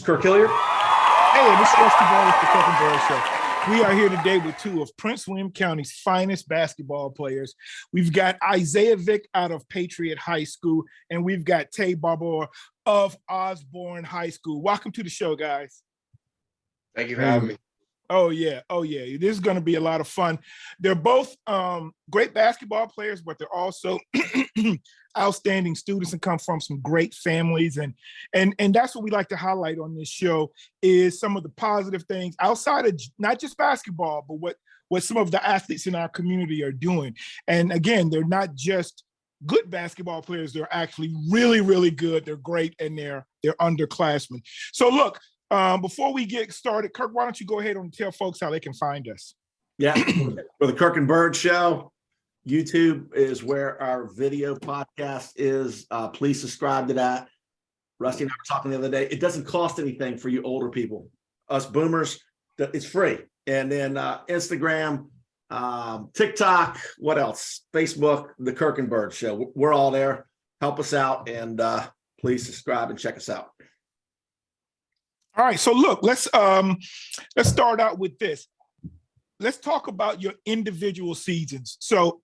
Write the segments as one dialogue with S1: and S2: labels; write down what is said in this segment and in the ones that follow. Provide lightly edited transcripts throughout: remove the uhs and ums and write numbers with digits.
S1: is Kirk Hilliard.
S2: Hey, this is Rusty with the Kirk and Byrd Show. We are here today with two of Prince William County's finest basketball players. We've got Isaiah Vick out of Patriot High School, and we've got Tey Barbour of Osbourn High School. Welcome to the show, guys.
S3: Thank you for having me.
S2: Oh, yeah. This is going to be a lot of fun. They're both great basketball players, but they're also outstanding students and come from some great families. And that's what we like to highlight on this show is some of the positive things outside of not just basketball, but what some of the athletes in our community are doing. And again, they're not just good basketball players. They're actually really, really good. They're great, and they're underclassmen. So look, before we get started, Kirk, why don't you go ahead and tell folks how they can find us?
S1: Yeah, for the Kirk and Byrd Show, YouTube is where our video podcast is. Please subscribe to that. Rusty and I were talking the other day. It doesn't cost anything for you older people. Us boomers, it's free. And then Instagram, TikTok, what else? Facebook, the Kirk and Byrd Show. We're all there. Help us out, and please subscribe and check us out.
S2: All right, so look, let's start out with this. Let's talk about your individual seasons. So,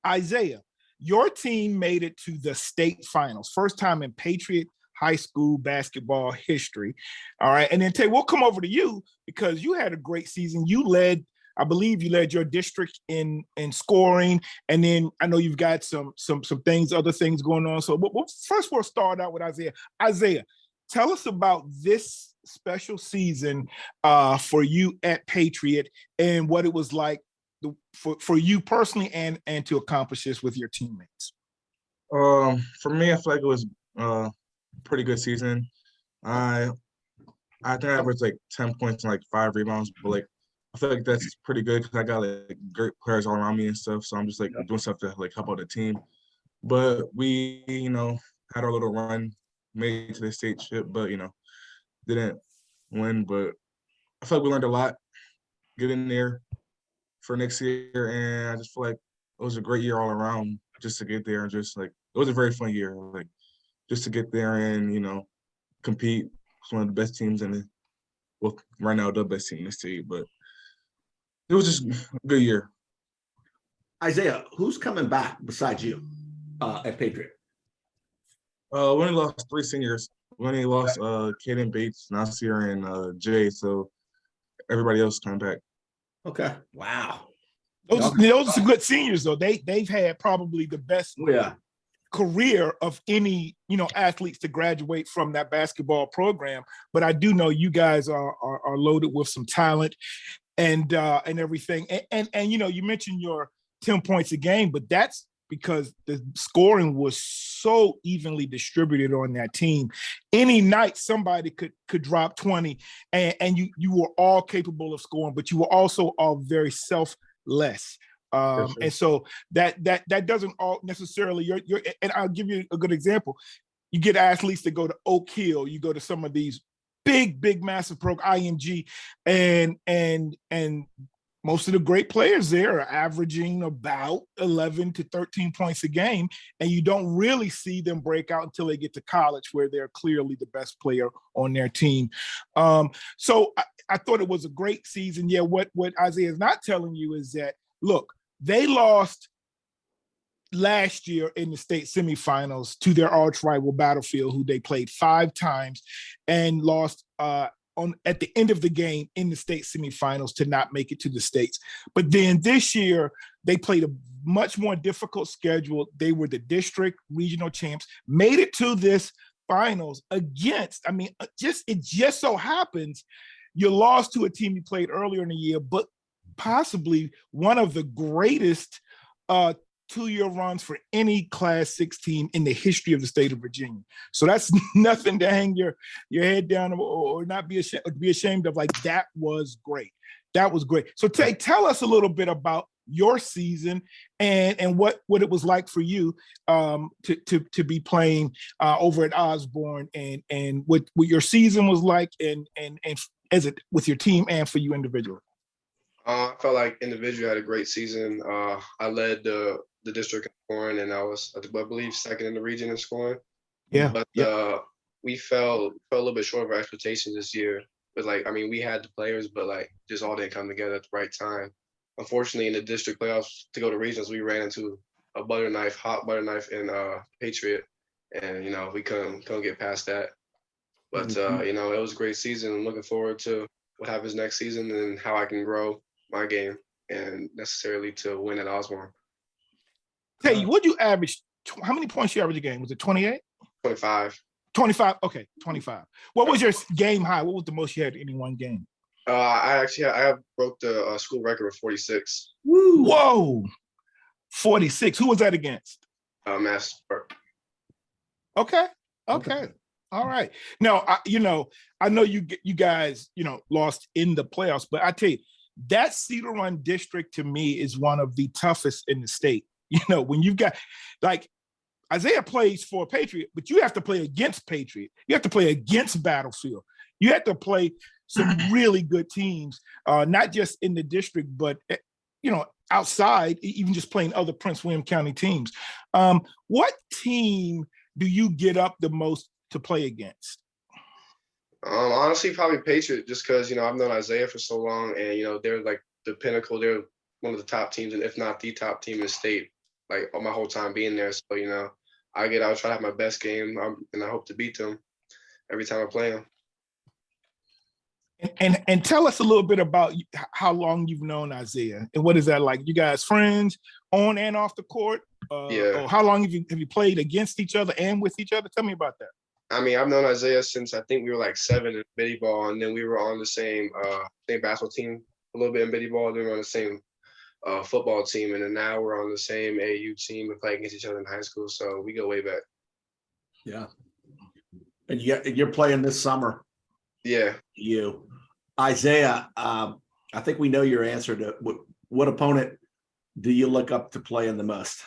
S2: Isaiah, your team made it to the state finals, first time in Patriot High School basketball history. All right, and then Tey, we'll come over to you because you had a great season. I believe you led your district in scoring, and then I know you've got some other things going on. So, first we'll start out with Isaiah. Isaiah, tell us about this special season for you at Patriot and what it was like for you personally and to accomplish this with your teammates.
S4: For me, I feel like it was a pretty good season. I think I averaged like 10 points and like 5 rebounds, but like I feel like that's pretty good because I got like great players all around me and stuff. So I'm just like doing stuff to like help out the team. But we, had our little run, made it to the state ship, but didn't win. But I feel like we learned a lot getting there for next year, and I just feel like it was a great year all around just to get there, and just like it was a very fun year, like just to get there and compete with one of the best teams in the right now the best team in the state. But it was just a good year.
S1: Isaiah, who's coming back besides you at Patriot?
S4: We only lost 3 seniors. We only lost Kaden Bates, Nasir, and Jay. So everybody else coming back.
S1: Okay. Wow.
S2: Those are some good seniors, though. They've had probably the best career of any athletes to graduate from that basketball program. But I do know you guys are loaded with some talent and everything. And you mentioned your 10 points a game, but that's because the scoring was so evenly distributed on that team. Any night somebody could drop 20 and you were all capable of scoring, but you were also all very selfless. Sure. And so that doesn't all necessarily and I'll give you a good example. You get athletes that go to Oak Hill, you go to some of these big massive IMG and most of the great players there are averaging about 11 to 13 points a game, and you don't really see them break out until they get to college, where they're clearly the best player on their team. So I thought it was a great season. Yeah, what Isaiah is not telling you is that, look, they lost last year in the state semifinals to their arch rival Battlefield, who they played 5 times and lost at the end of the game in the state semifinals to not make it to the states. But then this year, they played a much more difficult schedule. They were the district regional champs, made it to this finals against, it just so happens you lost to a team you played earlier in the year, but possibly one of the greatest 2-year runs for any Class 6 team in the history of the state of Virginia. So that's nothing to hang your head down or not be ashamed of. Like, that was great. That was great. So Tey, tell us a little bit about your season and what it was like for you to be playing over at Osbourn and what your season was like and as it with your team and for you individually.
S3: I felt like individually had a great season. I led the district in scoring, and I was, I believe, second in the region in scoring.
S2: Yeah.
S3: But we fell a little bit short of our expectations this year. But like, I mean, we had the players, but like, just all didn't come together at the right time. Unfortunately, in the district playoffs to go to regionals, we ran into a hot butter knife in Patriot, and we couldn't get past that. But it was a great season. I'm looking forward to what happens next season and how I can grow my game and necessarily to win at Osbourn.
S2: Tey, what you average? How many points you average a game? Was it 28?
S3: 25.
S2: 25. Okay, 25. What was your game high? What was the most you had in any one game?
S3: I broke the school record with 46.
S2: Woo. Whoa, 46. Who was that against?
S3: Mass.
S2: Okay. All right. Now, I know you guys, lost in the playoffs, but I tell you, that Cedar Run District to me is one of the toughest in the state. When you've got like Isaiah plays for Patriot, but you have to play against Patriot. You have to play against Battlefield. You have to play some really good teams, not just in the district, but outside, even just playing other Prince William County teams. What team do you get up the most to play against?
S3: Honestly, probably Patriot, just because I've known Isaiah for so long, and they're like the pinnacle. They're one of the top teams, and if not the top team in the state. Like my whole time being there, so I'll try to have my best game, and I hope to beat them every time I play them.
S2: And tell us a little bit about how long you've known Isaiah, and what is that like? You guys friends on and off the court?
S3: Yeah.
S2: Or how long have you played against each other and with each other? Tell me about that.
S3: I mean, I've known Isaiah since I think we were like 7 in Biddy ball, and then we were on the same basketball team a little bit in Biddy ball. Then we were on the same football team, and then now we're on the same AU team and play against each other in high school. So we go way back.
S1: Yeah. And you're playing this summer.
S3: Yeah.
S1: You, Isaiah, I think we know your answer to what opponent do you look up to playing the most?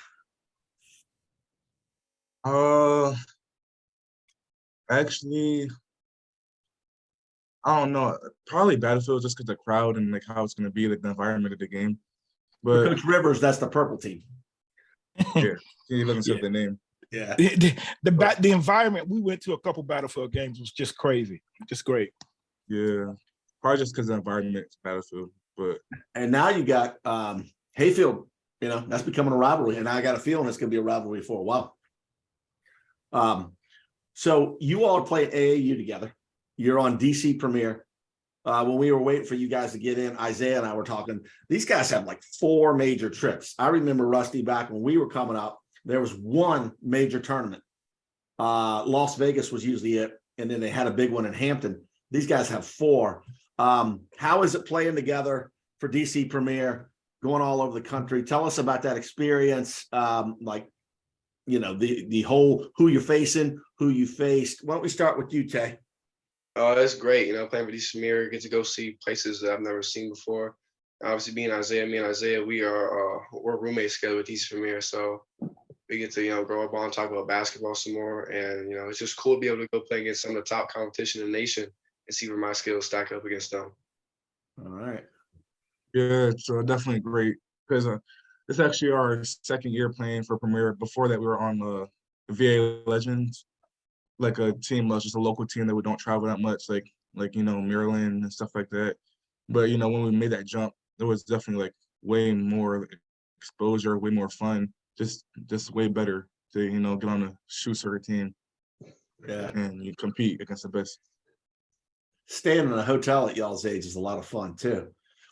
S4: Actually, I don't know. Probably Battlefield, just because the crowd and like how it's gonna be, like the environment of the game. But
S1: Coach Rivers, that's the purple team.
S4: yeah, he doesn't say the name.
S1: Yeah.
S2: The environment, we went to a couple Battlefield games, was just crazy, just great.
S4: Yeah, probably just because the environment is Battlefield. But
S1: And now you got Hayfield. That's becoming a rivalry, and I got a feeling it's going to be a rivalry for a while. So you all are playing AAU together. You're on DC Premier. When we were waiting for you guys to get in, Isaiah and I were talking. These guys have like 4 major trips. I remember, Rusty, back when we were coming up, there was one major tournament. Las Vegas was usually it, and then they had a big one in Hampton. These guys have 4. How is it playing together for DC Premier, going all over the country? Tell us about that experience. The whole who you're facing, who you faced. Why don't we start with you, Tey?
S3: It's great, playing for DC Premier, get to go see places that I've never seen before. Obviously, me and Isaiah, we're roommates together with DC Premier, so we get to grow up on, talk about basketball some more, and it's just cool to be able to go play against some of the top competition in the nation and see where my skills stack up against them.
S1: All right.
S4: yeah, it's definitely great because it's actually our second year playing for Premier. Before that, we were on the VA Legends, like a team, just a local team that we don't travel that much, like Maryland and stuff like that. But when we made that jump, it was definitely like way more exposure, way more fun, just way better to get on a shoe circuit team.
S1: Yeah.
S4: And you compete against the best.
S1: Staying in a hotel at y'all's age is a lot of fun too.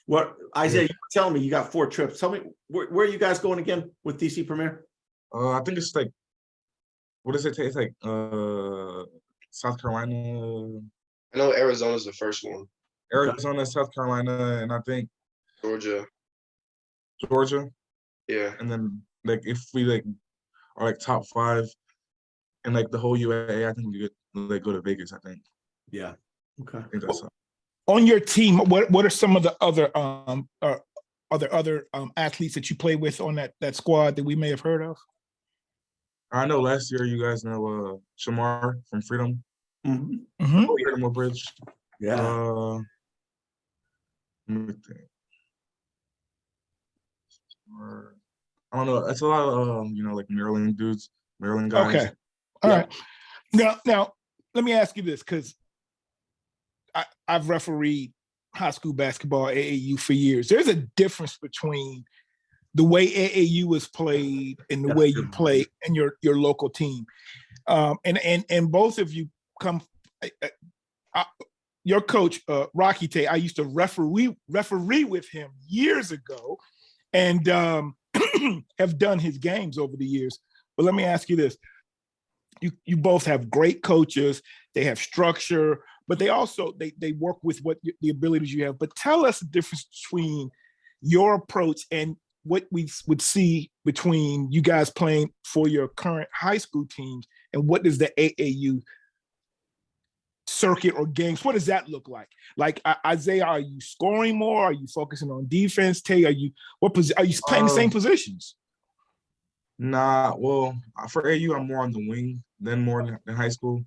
S1: What, Isaiah, you were telling me you got 4 trips. Tell me, where are you guys going again with DC Premier?
S4: I think it's like, what does it take? It's like South Carolina.
S3: I know Arizona's the first one.
S4: Arizona, South Carolina, and I think
S3: Georgia. Yeah.
S4: And then like if we are like top 5 and like the whole UAA, I think we could go to Vegas, I think.
S1: Yeah. Okay.
S4: I think that's
S2: On your team, what are some of the other athletes that you play with on that squad that we may have heard of?
S4: I know last year you guys know Shamar from Freedom.
S2: Mm-hmm.
S4: Freedom Bridge.
S1: Yeah.
S4: Let me think. I don't know. It's a lot of like Maryland dudes, Maryland guys.
S2: Okay. All right. Now, let me ask you this, because I've refereed high school basketball AAU for years. There's a difference between the way AAU is played and the way you play in your local team. And both of you come. Your coach, Rocky Tey, I used to referee with him years ago, and have done his games over the years. But let me ask you this: you both have great coaches. They have structure, but they also they work with the abilities you have. But tell us the difference between your approach and what we would see between you guys playing for your current high school teams, and what does the AAU circuit or games, what does that look like? Like, Isaiah, are you scoring more? Are you focusing on defense? Tey, are you playing the same positions?
S4: Nah, well, for AU, I'm more on the wing than high school,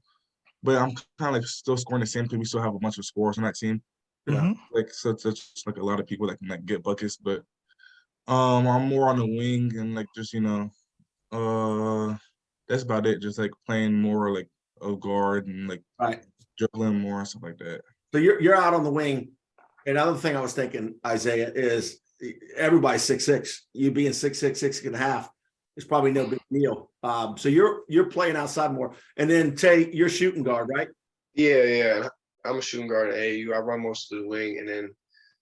S4: but I'm kind of like still scoring the same because we still have a bunch of scorers on that team.
S2: Mm-hmm.
S4: Like such like a lot of people that can like get buckets, but I'm more on the wing and like just that's about it. Just like playing more like a guard and like dribbling more and stuff like that.
S1: So you're out on the wing. Another thing I was thinking, Isaiah, is everybody's 6'6". You being 6'6", 6.5 is probably no big deal. So you're playing outside more. And then Tey, you're shooting guard, right?
S3: Yeah. I'm a shooting guard at AAU. I run most of the wing, and then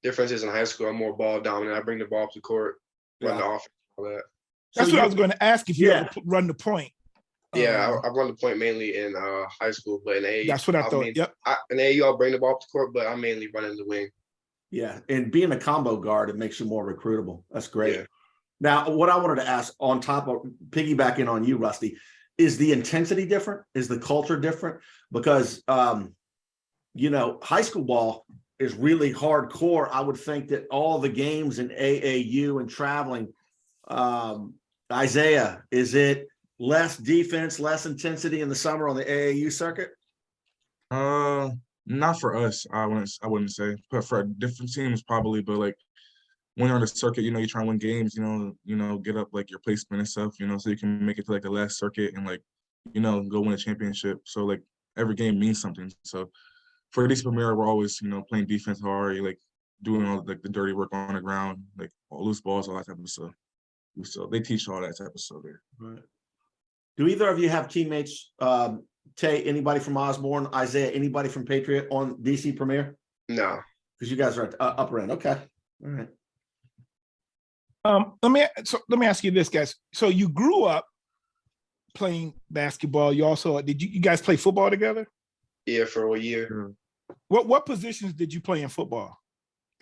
S3: difference is in high school, I'm more ball dominant. I bring the ball up the court, run the offense, all that.
S2: That's what I was going to ask, if you ever run the point.
S3: Yeah, I run the point mainly in high school, but in AAU,
S2: that's what I thought. Yep.
S3: In AAU, I'll bring the ball up the court, but I'm mainly running the wing.
S1: Yeah, and being a combo guard, it makes you more recruitable. That's great.
S3: Yeah.
S1: Now, what I wanted to ask, on top of piggybacking on you, Rusty, is the intensity different? Is the culture different? Because high school ball is really hardcore. I would think that all the games in AAU and traveling, Isaiah, is it less defense, less intensity in the summer on the AAU circuit?
S4: Not for us. I wouldn't say, but for different teams probably. But like when you're on the circuit, you try and win games. Get up like your placement and stuff. So you can make it to like the last circuit and like go win a championship. So like every game means something. So for DC Premier, we're always playing defense hard, like doing all like the dirty work on the ground, like all loose balls, all that type of stuff. So they teach all that type of stuff there.
S1: Right. Do either of you have teammates, Tey, anybody from Osbourn, Isaiah, anybody from Patriot on DC Premier?
S3: No.
S1: Because you guys are at upper end. Okay. All right.
S2: Let me ask you this, guys. So you grew up playing basketball. You also, did you guys play football together?
S3: Yeah, for a year.
S2: What positions did you play in football?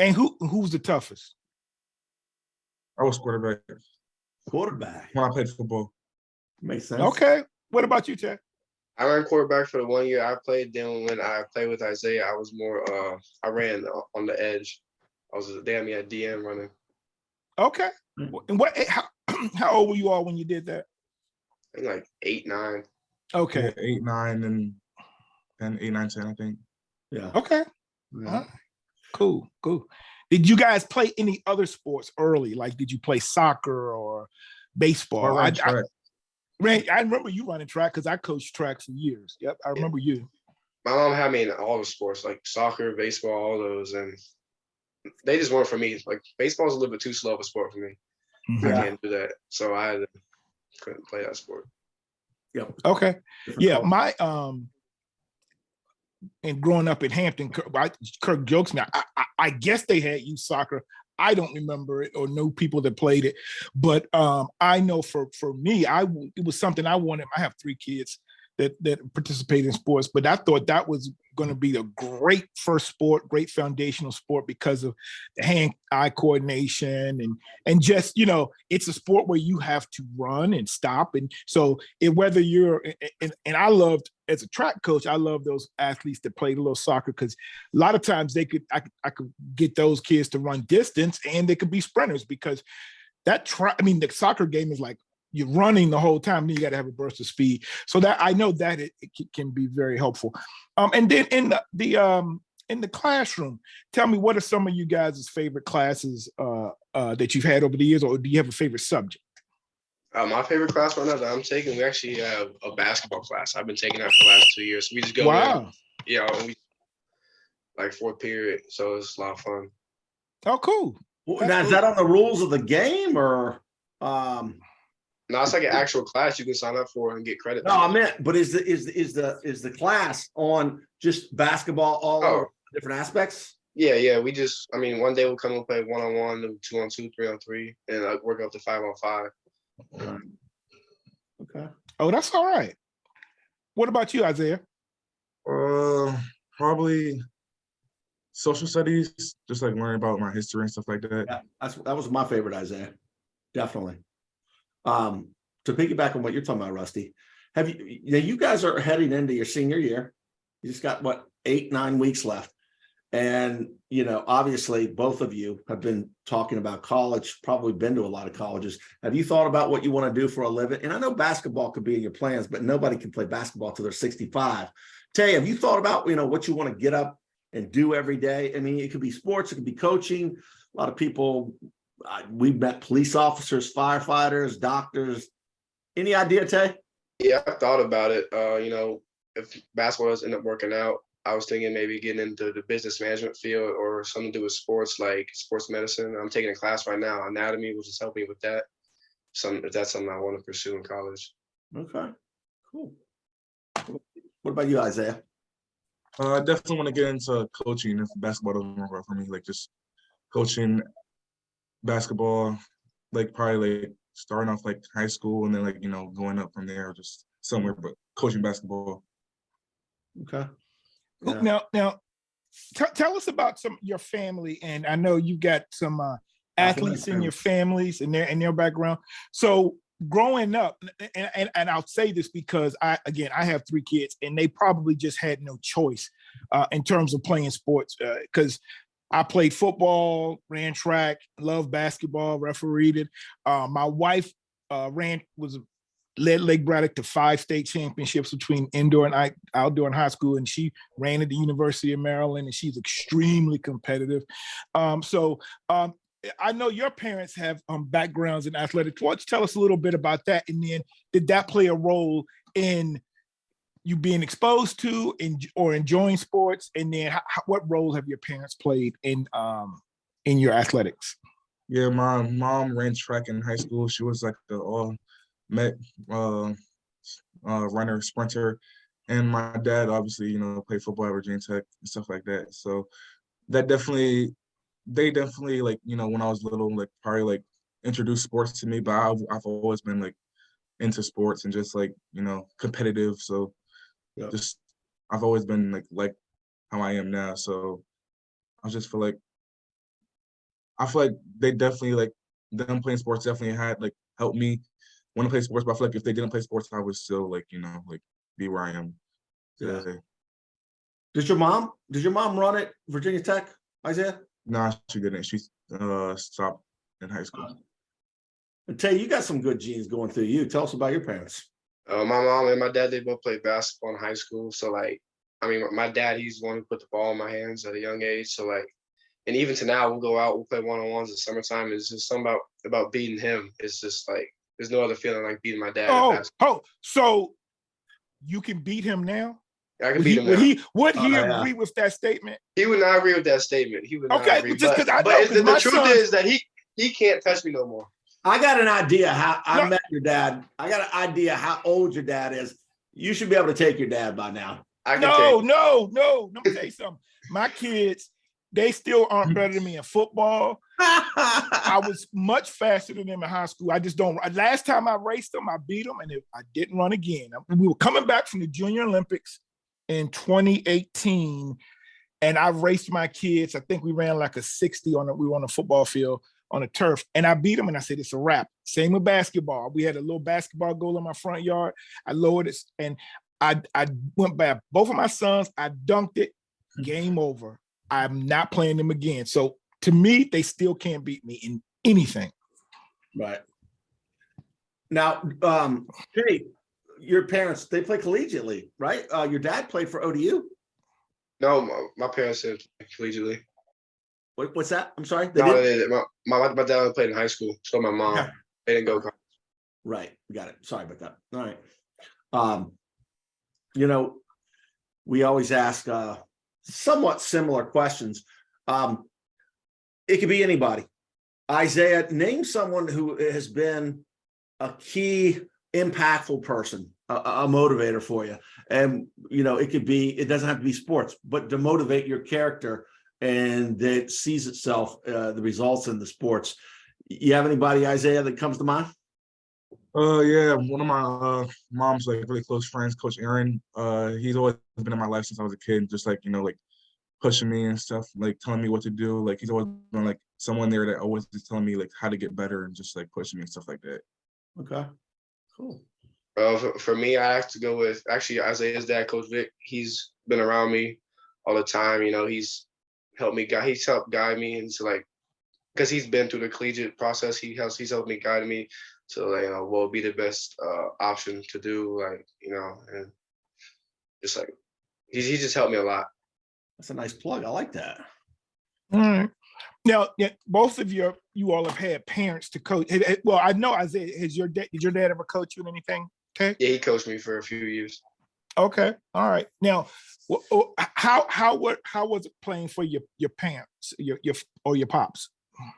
S2: And who's the toughest?
S4: I was quarterback.
S1: Quarterback.
S4: When I played football.
S1: Makes sense.
S2: Okay. What about you, Tey?
S3: I ran quarterback for the 1 year I played. Then when I played with Isaiah, I was more I ran on the edge. They had me at DM running.
S2: Okay. And how old were you all when you did that?
S3: I think like 8, 9.
S2: Okay.
S4: Yeah, 8, 9, and 8, 9, 10, I think.
S1: Yeah.
S2: Okay.
S1: Yeah.
S2: Cool. Did you guys play any other sports early? Like, did you play soccer or baseball? I remember you running track because I coached track for years. Yep, I remember you.
S3: My mom had me in all the sports, like soccer, baseball, all those, and they just weren't for me. Like baseball is a little bit too slow of a sport for me.
S2: Mm-hmm.
S3: I can't do that, so I couldn't play that sport.
S1: Yep.
S2: Okay. Yeah, my and growing up in Hampton, Kirk jokes me. I guess they had youth soccer. I don't remember it or know people that played it, but I know for me, it was something I wanted. I have 3 kids that participate in sports, but I thought that was going to be a great first sport, great foundational sport because of the hand-eye coordination and just, it's a sport where you have to run and stop. And so whether you're, and I loved, as a track coach, I love those athletes that played a little soccer because a lot of times I could get those kids to run distance and they could be sprinters because the soccer game is like, you're running the whole time, then you got to have a burst of speed. So that I know that it can be very helpful. And then in the classroom, tell me, what are some of you guys' favorite classes that you've had over the years, or do you have a favorite subject?
S3: My favorite class right now that I'm taking, we actually have a basketball class. I've been taking that for the last 2 years. We just go in,
S2: Wow.
S3: we like fourth period, so it's a lot of fun.
S2: Oh, cool.
S1: Now, is that on the rules of the game or?
S3: No, it's like an actual class you can sign up for and get credit.
S1: No, I meant, but is the class on just basketball all over different aspects?
S3: Yeah. We just, one day we'll come and play 1-on-1, 2-on-2, 3-on-3, and work up to 5-on-5.
S1: Okay.
S2: Oh, that's all right. What about you, Isaiah?
S4: Probably social studies, just like learning about my history and stuff like that.
S1: Yeah, that was my favorite, Isaiah. Definitely. To piggyback on what you're talking about, Rusty, you guys are heading into your senior year. You just got 8-9 weeks left. And, obviously both of you have been talking about college, probably been to a lot of colleges. Have you thought about what you want to do for a living? And I know basketball could be in your plans, but nobody can play basketball till they're 65. Tey, have you thought about, what you want to get up and do every day? I mean, it could be sports, it could be coaching. A lot of people, we've met police officers, firefighters, doctors. Any idea, Tey?
S3: Yeah, I've thought about it. If basketball doesn't end up working out, I was thinking maybe getting into the business management field or something to do with sports, like sports medicine. I'm taking a class right now, anatomy, which is helping me with that. If that's something I want to pursue in college.
S1: Okay, cool. What about you, Isaiah?
S4: I definitely want to get into coaching if basketball doesn't work out for me, like just coaching basketball, like probably like starting off like high school and then like, going up from there or just somewhere, but coaching basketball.
S1: Okay.
S2: Yeah. Now, tell us about your family, and I know you got some athletes in your families and their background. So growing up, and I'll say this because I have 3 kids, and they probably just had no choice in terms of playing sports because I played football, ran track, loved basketball, refereed it. My wife led Lake Braddock to 5 state championships between indoor and outdoor in high school, and she ran at the University of Maryland, and she's extremely competitive. So I know your parents have backgrounds in athletics. Why don't you tell us a little bit about that, and then did that play a role in you being exposed to or enjoying sports, and then what role have your parents played in your athletics?
S4: Yeah, my mom ran track in high school. She was like the all-met runner, sprinter, and my dad obviously, played football at Virginia Tech and stuff like that. So they definitely like, when I was little, like probably like introduced sports to me. But I've always been like into sports and just like competitive. So just I've always been like how I am now. So I just feel like they definitely like them playing sports definitely had like helped me want to play sports. But I feel like if they didn't play sports, I would still like like be where I am today.
S1: Yeah. Did your mom run at Virginia Tech, Isaiah?
S4: No, she didn't. She stopped in high school.
S1: And Tey, you got some good genes going through you. Tell us about your parents.
S3: My mom and my dad, they both played basketball in high school. So my dad, he's the one who put the ball in my hands at a young age. So and even to now, we'll go out, we'll play 1-on-1s in summertime. It's just something about beating him. It's just like there's no other feeling like beating my dad.
S2: So you can beat him now?
S3: I can beat him now.
S2: Would he agree with that statement?
S3: He would not agree with that statement. He would not agree.
S2: Just because
S3: the truth is that he can't touch me no more.
S1: I got an idea how I met your dad. I got an idea how old your dad is. You should be able to take your dad by now.
S2: No. Let me tell you something. My kids, they still aren't better than me in football. I was much faster than them in high school. I just don't. Last time I raced them, I beat them, and I didn't run again. We were coming back from the Junior Olympics in 2018, and I raced my kids. I think we ran like a 60 we were on a football field on a turf, and I beat them, and I said, it's a wrap. Same with basketball. We had a little basketball goal in my front yard. I lowered it, and I went by both of my sons. I dunked it. Game over. I'm not playing them again. So to me, they still can't beat me in anything.
S1: Right. Now, hey, your parents, they play collegiately, right? Your dad played for ODU?
S3: No, my parents didn't play collegiately.
S1: What's that? I'm sorry?
S3: My dad only played in high school. So my mom, they didn't go college.
S1: Right. Got it. Sorry about that. All right. You know, we always ask somewhat similar questions. It could be anybody. Isaiah, name someone who has been a key impactful person, a motivator for you. And, you know, it doesn't have to be sports, but to motivate your character and that sees itself, the results in the sports. You have anybody, Isaiah, that comes to mind?
S4: Yeah, one of my mom's like really close friends, Coach Aaron. He's always been in my life since I was a kid, just like, you know, like pushing me and stuff, like telling me what to do. Like he's always been like someone there that always is telling me like how to get better and just like pushing me and stuff like that.
S1: Okay, cool.
S3: For me, I have to go with actually Isaiah's dad, Coach Vick. He's been around me all the time. You know, he's helped guide me into like, because he's been through the collegiate process. He's helped me guide me to like, you know, what would be the best option to do, like, you know, and just like he just helped me a lot.
S1: That's a nice plug. I like that.
S2: All right. Now, both of you all have had parents to coach. Well, I know Isaiah, did your dad ever coach you in anything? Okay.
S3: Yeah, he coached me for a few years.
S2: Okay. All right. Now, how was it playing for your parents, your pops?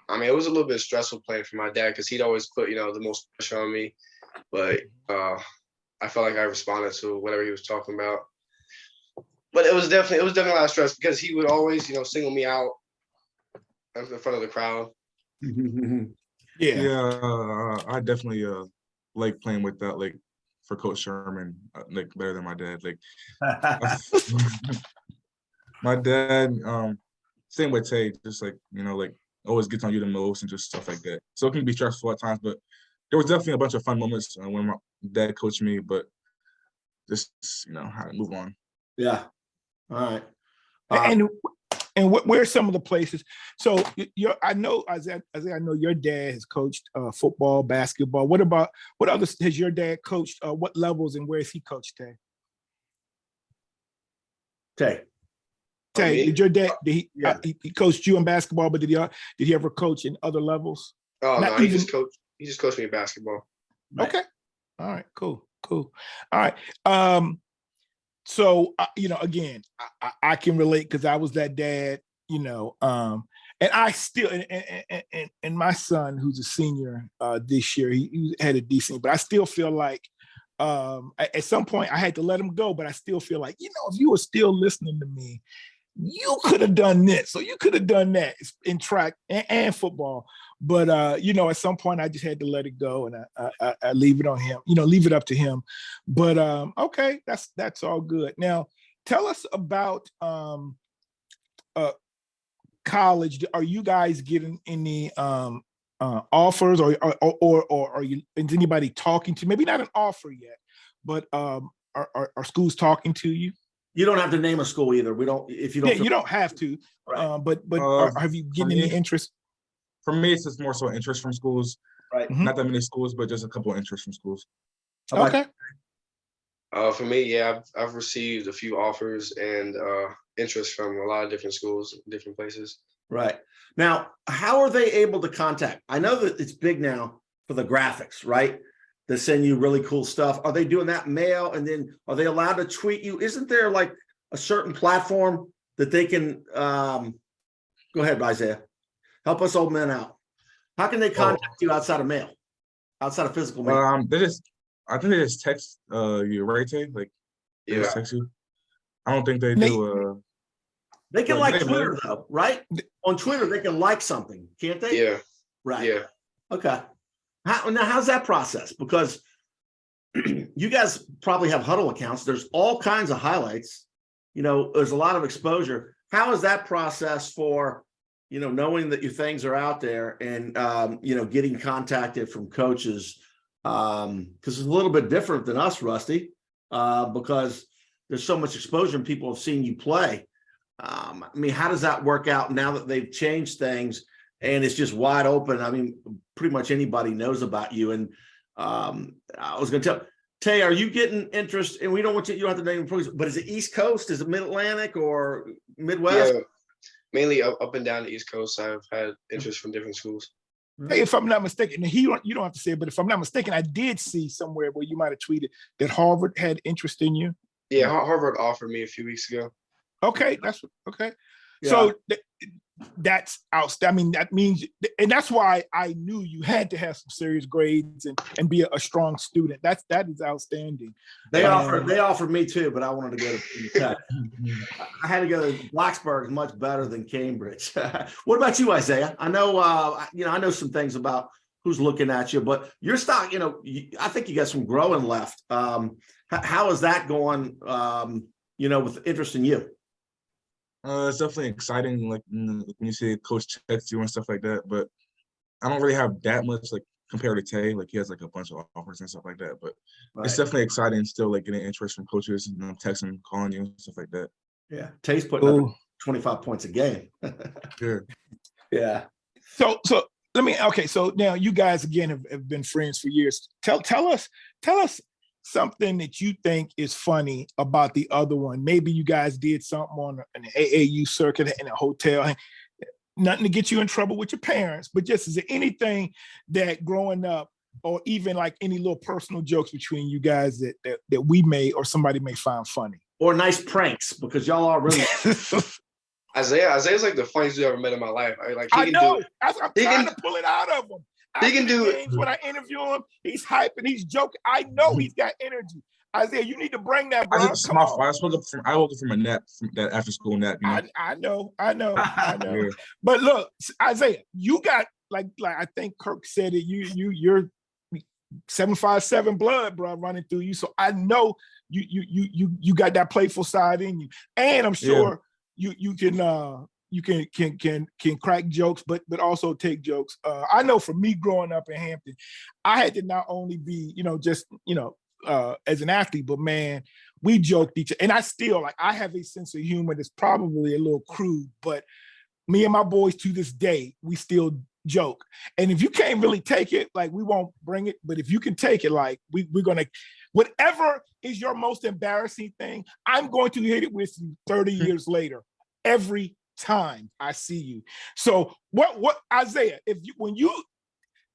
S3: I mean, it was a little bit stressful playing for my dad because he'd always put, you know, the most pressure on me. But I felt like I responded to whatever he was talking about. But it was definitely a lot of stress because he would always, you know, single me out in front of the crowd.
S4: Yeah, I definitely like playing with that, like for Coach Sherman, like better than my dad. Like my dad, same with Tey, just like, you know, like always gets on you the most and just stuff like that. So it can be stressful at times, but there was definitely a bunch of fun moments when my dad coached me, but just, you know, how to move on.
S1: Yeah. All right.
S2: And where are some of the places? So I know, Isaiah, I know your dad has coached football, basketball. What others has your dad coached? What levels and where has he coached, Tey? Tey, did your dad, he coached you in basketball, but did he ever coach in other levels?
S3: Oh, no, he just coached me in basketball.
S2: Okay. All right, cool. All right. So, you know, again, I can relate because I was that dad, you know, and I still, and my son, who's a senior this year, he had a decent, but I still feel like at some point I had to let him go, but I still feel like, you know, if you were still listening to me, you could have done this, so you could have done that in track and football. But you know, at some point I just had to let it go, and I leave it on him, you know, leave it up to him. But okay, that's all good. Now, tell us about college. Are you guys getting any offers, or are you? Is anybody talking to? Maybe not an offer yet, but are schools talking to you?
S1: You don't have to name a school either. We don't. If you don't.
S2: Yeah, you don't have to. Right. But have you getting any interest?
S4: For me, it's just more so interest from schools.
S1: Right.
S4: Not that many schools, but just a couple of interest from schools.
S2: Okay.
S3: For me, yeah, I've received a few offers and interest from a lot of different schools, different places.
S1: Right. Now, how are they able to contact? I know that it's big now for the graphics, right? They send you really cool stuff. Are they doing that mail? And then are they allowed to tweet you? Isn't there like a certain platform that they can go ahead, Isaiah? Help us old men out. How can they contact you outside of mail? Outside of physical mail?
S4: I think they just text you, right, Tey? Like they just text you. I don't think they do
S1: they can like Twitter though, right? On Twitter, they can like something, can't they?
S3: Yeah.
S1: Right.
S3: Yeah.
S1: Okay. How's that process? Because you guys probably have huddle accounts. There's all kinds of highlights. You know, there's a lot of exposure. How is that process for, you know, knowing that your things are out there and, you know, getting contacted from coaches? Because it's a little bit different than us, Rusty, because there's so much exposure and people have seen you play. I mean, how does that work out now that they've changed things and it's just wide open? I mean, pretty much anybody knows about you. And I was going to tell Tey, are you getting interest? And we don't want you don't have to name them, but is it East Coast? Is it Mid-Atlantic or Midwest?
S3: Yeah, mainly up and down the East Coast. I've had interest from different schools.
S2: Hey, if I'm not mistaken, and you don't have to say it, but if I'm not mistaken, I did see somewhere where you might have tweeted that Harvard had interest in you.
S3: Yeah, Harvard offered me a few weeks ago.
S2: Okay, that's okay.
S1: Yeah.
S2: So that's outstanding. I mean, that means, and that's why I knew you had to have some serious grades and be a strong student. That is outstanding.
S1: They offered me too, but I wanted to go to Tech. I had to go to Blacksburg, much better than Cambridge. What about you, Isaiah? I know, I know some things about who's looking at you, but your stock, I think you got some growing left. How is that going? With interest in you?
S4: It's definitely exciting, like when you see coach checks you and stuff like that. But I don't really have that much like compared to Tey. Like he has like a bunch of offers and stuff like that. But it's definitely exciting still, like getting interest from coaches and texting, calling you and stuff like that.
S1: Yeah, Tey's putting up 25 points a game. Yeah.
S2: So let me. Okay, so now you guys again have been friends for years. Tell us something that you think is funny about the other one. Maybe you guys did something on an AAU circuit in a hotel. Nothing to get you in trouble with your parents, but just is there anything that growing up, or even like any little personal jokes between you guys that we may or somebody may find funny?
S1: Or nice pranks, because y'all are really
S3: Isaiah's like the funniest dude I've ever met in my life.
S2: I know. I'm trying to pull it out of him.
S3: He can do it.
S2: When I interview him, he's hyping, he's joking. I know he's got energy. Isaiah, you need to bring that. Bro.
S4: I woke up from a nap, from that after school nap.
S2: I know. Yeah. But look, Isaiah, you got like I think Kirk said it. You're 757 blood, bro, running through you. So I know you got that playful side in you, and I'm sure you can crack jokes, but also take jokes. I know for me growing up in Hampton, I had to not only be, as an athlete, but man, we joked each other. And I still, I have a sense of humor that's probably a little crude, but me and my boys to this day, we still joke. And if you can't really take it, we won't bring it. But if you can take it, we're going to, whatever is your most embarrassing thing, I'm going to hit it with you 30 years later, every time I see you. So what Isaiah, when you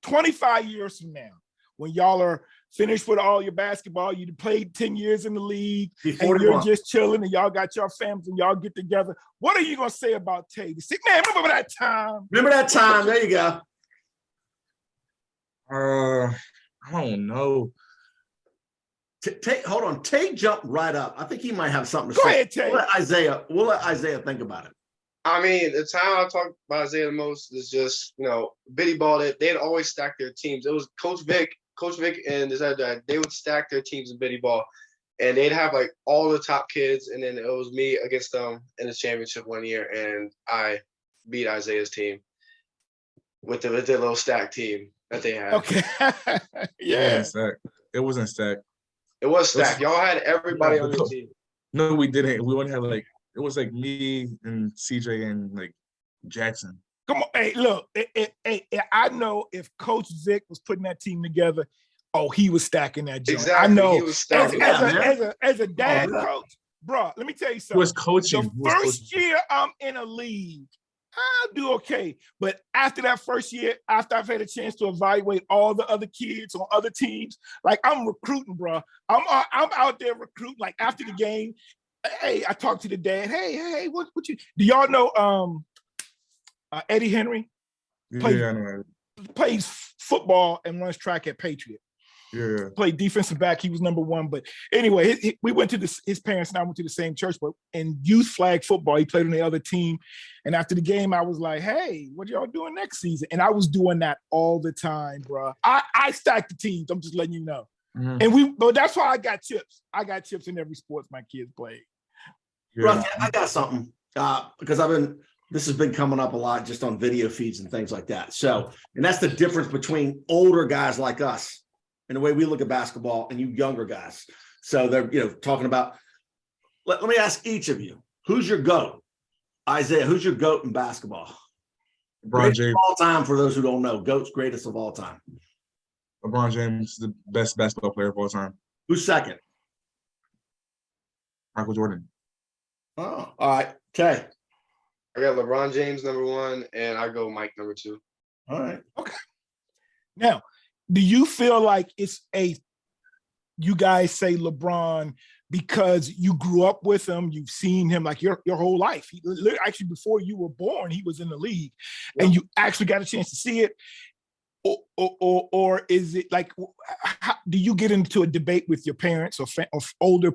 S2: 25 years from now, when y'all are finished with all your basketball, you played 10 years in the league, and you're just chilling, and y'all got your families, and y'all get together, what are you gonna say about Tey? Say, man, remember that time?
S1: There you go.
S4: I don't know.
S1: Hold on. Tey jumped right up. I think he might have something to
S2: say.
S1: Go
S2: ahead, Tey.
S1: We'll let Isaiah think about it.
S3: I mean, the time I talk about Isaiah the most is just, Biddy ball. They'd always stack their teams. It was Coach Vick and this other guy, they would stack their teams in Biddy ball, and they'd have all the top kids, and then it was me against them in the championship one year, and I beat Isaiah's team with their little stack team that they had.
S2: Okay. Yeah.
S4: It wasn't stacked.
S3: It was stacked. Y'all had everybody on your team.
S4: No, we didn't. We only had it was me and CJ and Jackson.
S2: Come on, hey, look, I know if Coach Vick was putting that team together, he was stacking that joint.
S3: Exactly,
S2: I know.
S3: he was stacking
S2: as a dad coach, bro, let me tell you something.
S4: He was coaching.
S2: The first year I'm in a league, I'll do okay. But after that first year, after I've had a chance to evaluate all the other kids on other teams, I'm recruiting, bro. I'm out there recruiting. After the game, hey, I talked to the dad. Hey, what you do? Y'all know Eddie Henry? Plays football and runs track at Patriot.
S4: Yeah.
S2: Played defensive back. He was number one. But anyway, we went to his parents and I went to the same church, but in youth flag football, he played on the other team. And after the game, I was like, hey, what y'all doing next season? And I was doing that all the time, bro. I stacked the teams. I'm just letting you know. Mm-hmm. But that's why I got chips. I got chips in every sports my kids played.
S1: Yeah. Rusty, I got something because this has been coming up a lot just on video feeds and things like that. So, and that's the difference between older guys like us and the way we look at basketball and you younger guys. So they're, talking about, let me ask each of you, who's your GOAT? Isaiah, who's your GOAT in basketball?
S4: LeBron James.
S1: All time, for those who don't know, GOAT's greatest of all time.
S4: LeBron James is the best basketball player of all time.
S1: Who's second?
S4: Michael Jordan.
S1: Oh, all right. Tey.
S3: I got LeBron James number one, and I go Mike number two.
S1: All right.
S2: Okay. Now, do you feel like you guys say LeBron because you grew up with him, you've seen him like your whole life? Actually, before you were born, he was in the league, and you actually got a chance to see it. Or is it like, do you get into a debate with your parents or older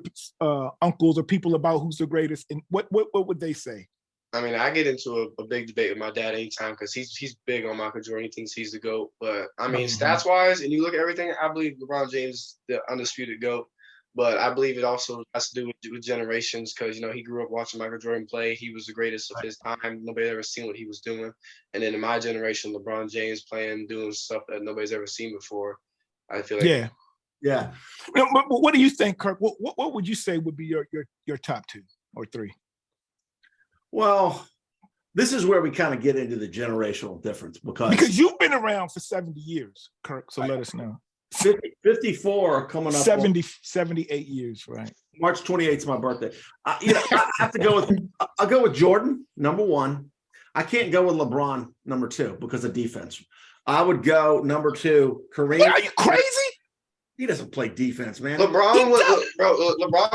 S2: uncles or people about who's the greatest? And what would they say?
S3: I mean, I get into a big debate with my dad anytime because he's big on Michael Jordan. He thinks he's the GOAT. But I mean, stats wise, and you look at everything, I believe LeBron James is the undisputed GOAT. But I believe it also has to do with generations because, he grew up watching Michael Jordan play. He was the greatest of his time. Nobody ever seen what he was doing. And then in my generation, LeBron James doing stuff that nobody's ever seen before. I feel like.
S1: Yeah.
S2: What do you think, Kirk? What would you say would be your top 2 or 3?
S1: Well, this is where we kind of get into the generational difference because
S2: you've been around for 70 years, Kirk. So let us know.
S1: 54 coming up
S2: 78 years, right?
S1: March 28th is my birthday. I have to go I'll go with Jordan, number 1. I can't go with LeBron, number 2, because of defense. I would go number 2, Kareem.
S2: Are you crazy?
S1: He doesn't play defense, man.
S3: LeBron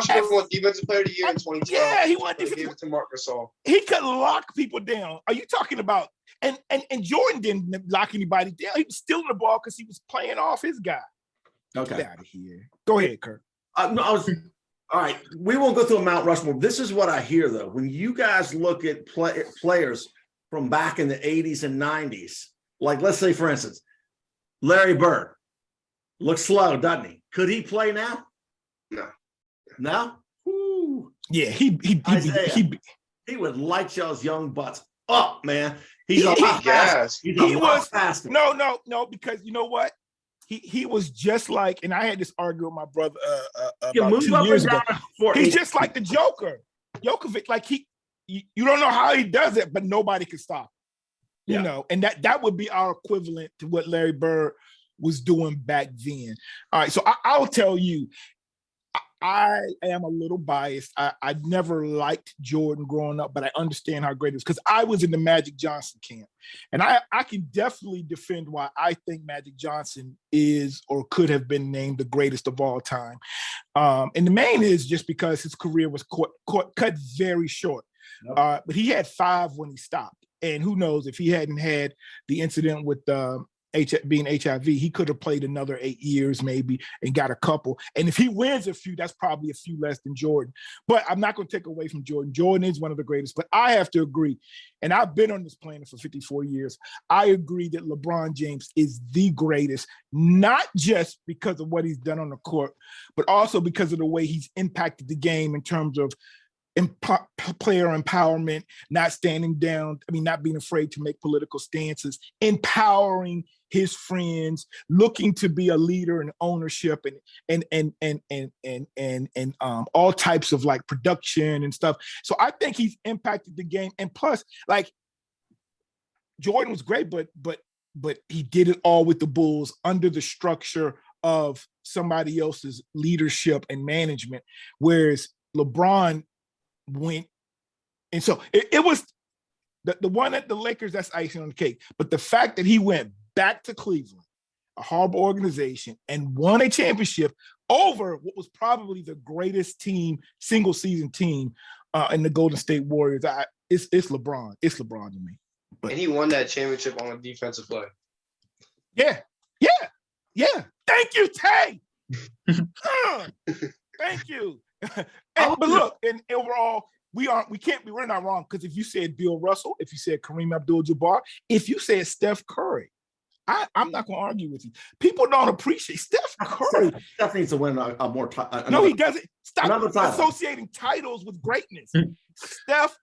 S3: should have won Defensive Player of the Year in 2012.
S2: Yeah, he won defensive.
S3: Gave it to Marc Gasol.
S2: He could lock people down. Are you talking about? And Jordan didn't lock anybody down. He was stealing the ball because he was playing off his guy.
S1: Okay.
S2: Get out of here. Go ahead, Kirk.
S1: All right. We won't go through a Mount Rushmore. This is what I hear, though. When you guys look at players from back in the 80s and 90s, like let's say, for instance, Larry Bird. Looks slow, doesn't he? Could he play now?
S3: No.
S1: No? Woo.
S2: Yeah, he
S1: would light y'all's young butts up, man. He's a lot faster.
S2: No, because you know what? He was just like, and I had this argument with my brother about 2 years ago. He's just like the Joker. Jokovic, like you don't know how he does it, but nobody can stop him. And that would be our equivalent to what Larry Bird was doing back then. All right, so I'll tell you, I am a little biased. I never liked Jordan growing up, but I understand how great it is because I was in the Magic Johnson camp. And I can definitely defend why I think Magic Johnson is or could have been named the greatest of all time. And the main is just because his career was cut very short. Yep. But he had 5 when he stopped. And who knows, if he hadn't had the incident with being HIV, he could have played another 8 years maybe and got a couple. And if he wins a few, that's probably a few less than Jordan. But I'm not going to take away from Jordan. Jordan is one of the greatest. But I have to agree, and I've been on this planet for 54 years, I agree that LeBron James is the greatest, not just because of what he's done on the court, but also because of the way he's impacted the game in terms of player empowerment, not standing down, not being afraid to make political stances, empowering his friends, looking to be a leader in ownership and all types of like production and stuff. So I think he's impacted the game. And plus, like, Jordan was great, but he did it all with the Bulls under the structure of somebody else's leadership and management, whereas LeBron went, and so it was the one at the Lakers, that's icing on the cake. But the fact that he went back to Cleveland, a horrible organization, and won a championship over what was probably the greatest team, single season team in the Golden State Warriors, it's LeBron. It's LeBron to me. But,
S3: and he won that championship on a defensive play.
S2: Yeah. Thank you, Tey. Thank you. But look, and overall, we're not wrong, because if you said Bill Russell, if you said Kareem Abdul-Jabbar, if you said Steph Curry, I'm not going to argue with you. People don't appreciate Steph Curry.
S1: Steph needs to win a more
S2: no, he doesn't. Stop associating titles with greatness. Steph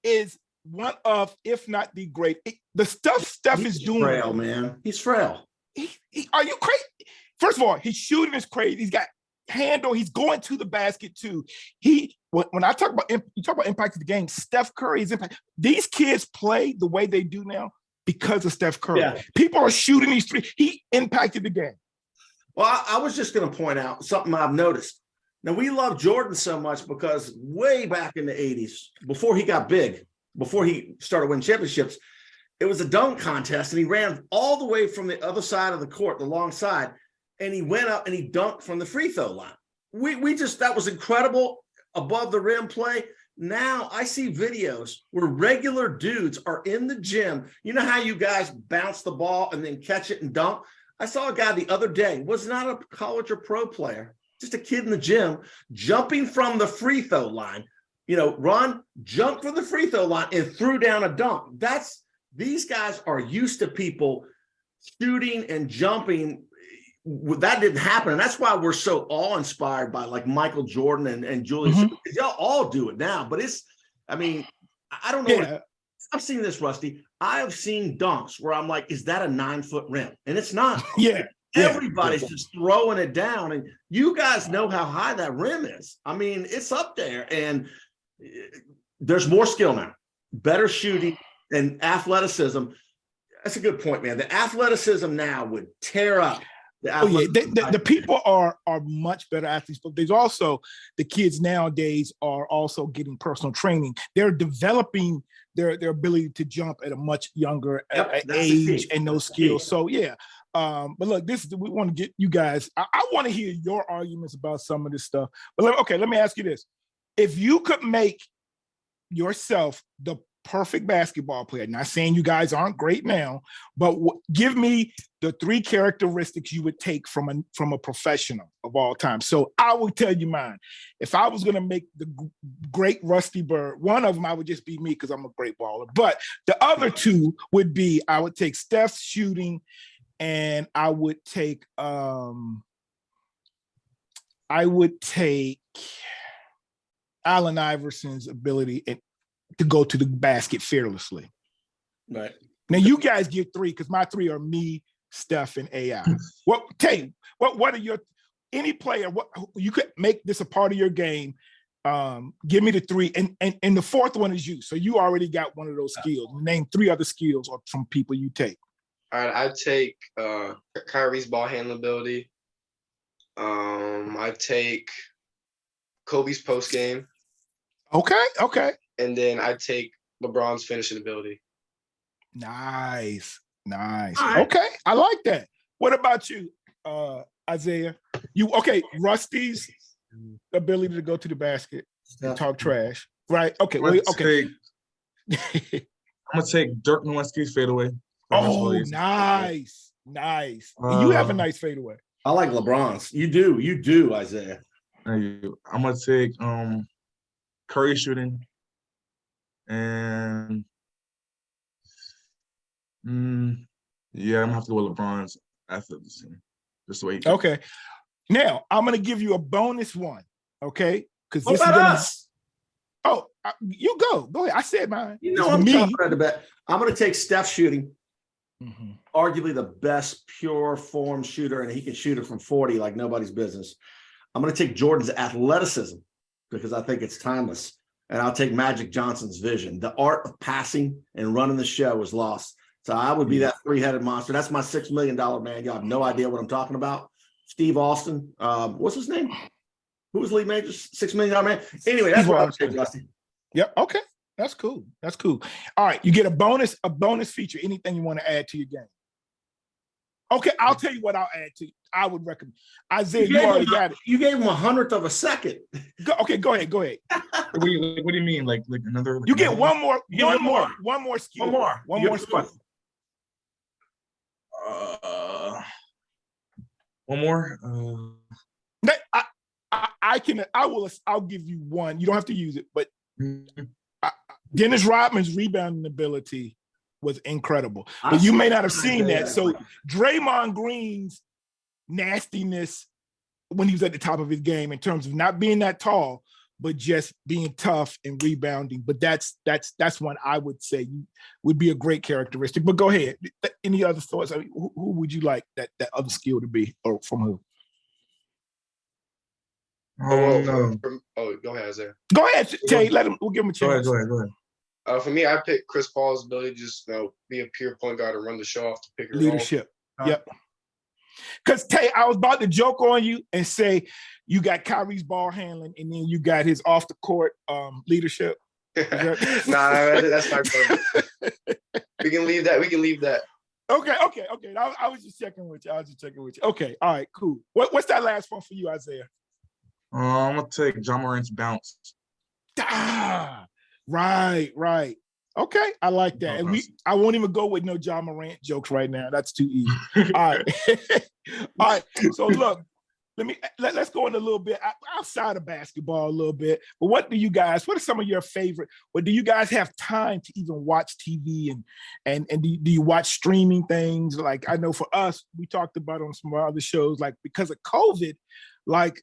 S2: is one of, if not the great. The stuff Steph is doing.
S1: Frail, man. He's frail.
S2: Are you crazy? First of all, his shooting is crazy. He's got handle. He's going to the basket too. When I talk about impact of the game, Steph Curry is impact. These kids play the way they do now because of Steph Curry. Yeah. People are shooting these three. He impacted the game.
S1: Well, I was just going to point out something I've noticed. Now, we love Jordan so much because way back in the 80s, before he got big, before he started winning championships, It was a dunk contest, and he ran all the way from the other side of the court, the long side, and he went up and he dunked from the free throw line. That was incredible, above the rim play. Now I see videos where regular dudes are in the gym. You know how you guys bounce the ball and then catch it and dunk? I saw a guy the other day, was not a college or pro player, just a kid in the gym, jumping from the free throw line, jumped from the free throw line and threw down a dunk. These guys are used to people shooting and jumping. That didn't happen. And that's why we're so awe-inspired by like Michael Jordan and Julius. Mm-hmm. Y'all all do it now, but I don't know. Yeah. I've seen this, Rusty. I have seen dunks where I'm like, is that a 9-foot rim? And it's not.
S2: Yeah.
S1: Everybody's just throwing it down. And you guys know how high that rim is. I mean, it's up there. And there's more skill now, better shooting and athleticism. That's a good point, man. The athleticism now would tear up.
S2: The people are much better athletes, but there's also the kids nowadays are also getting personal training. They're developing their ability to jump at a much younger age and those skills. So but look, we want to get you guys. I want to hear your arguments about some of this stuff. But let me ask you this: if you could make yourself the perfect basketball player, not saying you guys aren't great now, but give me the 3 characteristics you would take from a professional of all time. So I will tell you mine. If I was going to make the great Rusty Byrd, one of them I would just be me because I'm a great baller. But the other 2 would be I would take Steph's shooting, and I would take Allen Iverson's ability to go to the basket fearlessly.
S1: Right.
S2: Now you guys get 3 because my 3 are me, Steph, and AI. What are your any player? What you could make this a part of your game? Give me the 3, and the 4th one is you. So you already got one of those skills. Name 3 other skills from people you take.
S3: All right, I take Kyrie's ball handling ability. I take Kobe's post game.
S2: Okay.
S3: And then I take LeBron's finishing ability.
S2: Nice.
S1: Right.
S2: Okay, I like that. What about you, Isaiah? Rusty's ability to go to the basket and talk trash, right? Okay, okay.
S4: I'm gonna take Dirk Nowitzki's fadeaway.
S2: Oh, nice. You have a nice fadeaway.
S1: I like LeBron's. You do, Isaiah.
S4: I'm gonna take Curry shooting, and I'm gonna have to go with LeBron's athleticism. Just wait.
S2: Okay. Now I'm gonna give you a bonus one. Okay, because
S1: this is us.
S2: Oh, you go ahead. I said mine.
S1: I'm gonna take Steph shooting. Mm-hmm. Arguably the best pure form shooter, and he can shoot it from 40 like nobody's business. I'm going to take Jordan's athleticism because I think it's timeless, and I'll take Magic Johnson's vision. The art of passing and running the show was lost, so I would be that 3-headed monster. That's my $6 million man. You have no idea what I'm talking about. Steve Austin, what's his name? Who was league major? $6 million man. Anyway, that's what I'm saying, Rusty.
S2: Yep. Okay. That's cool. All right, you get a bonus feature. Anything you want to add to your game? Okay, I'll tell you what I'll add to you. I would recommend Isaiah. You already got it.
S1: You gave him 100th of a second.
S2: Go ahead.
S4: What do you mean? Like another?
S2: You get one more skill.
S1: One more skill.
S4: One more.
S2: I'll give you one. You don't have to use it, but Dennis Rodman's rebounding ability was incredible. But you may not have seen that. So Draymond Green's nastiness when he was at the top of his game in terms of not being that tall, but just being tough and rebounding. But that's one I would say would be a great characteristic. But go ahead. Any other thoughts? I mean, who would you like that other skill to be, or from who?
S3: Go ahead, Isaiah.
S2: Go ahead, Tey. We'll give him a chance.
S4: Go ahead.
S3: For me, I picked Chris Paul's ability to just be a pure point guard and run the show off the pick and roll.
S2: Leadership. Yep. Because Tey, I was about to joke on you and say you got Kyrie's ball handling, and then you got his off the court leadership.
S3: Nah, that's not good. We can leave that.
S2: Okay. I was just checking with you. Okay, all right, cool. What's that last one for you, Isaiah?
S4: I'm gonna take John Morant's Bounce.
S2: Right. Okay, I like that. And I won't even go with no John Morant jokes right now. That's too easy. All right. All right. So look, let's go in a little bit outside of basketball a little bit. But what are some of your favorite, or do you guys have time to even watch TV and do you watch streaming things? Like, I know for us, we talked about on some of our other shows, like because of COVID, like